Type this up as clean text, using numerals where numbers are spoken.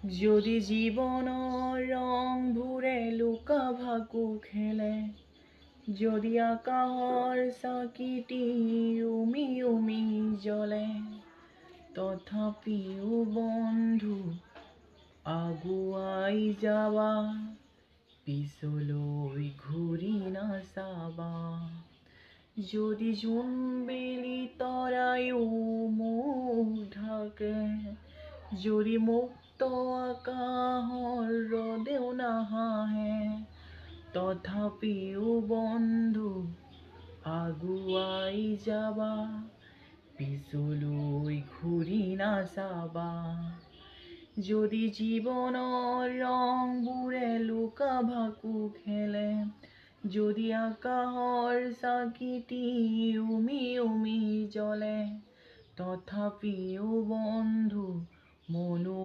যদি জীৱনৰ ৰংবোৰে লুকা ভাকু খেলে, যদি আকাশৰ চাকিটি উমি উমি জ্বলে, তথাপিও বন্ধু আগুৱাই যাবা, পিছলৈ ঘূৰি নাচাবা। যদি জোনবেলি তৰায়ো মুখ ঢাকে, যদি মুক্ত আকাশৰ ৰদেও নাহাহে, তথাপিও বন্ধু আগুৱাই যাবা, পিছলৈ ঘূৰি নাচাবা। যদি জীৱনৰ ৰংবোৰে লুকা ভাকু খেলে, যদি আকাশৰ চাকিটি উমি উমি জ্বলে, তথাপিও বন্ধু মনো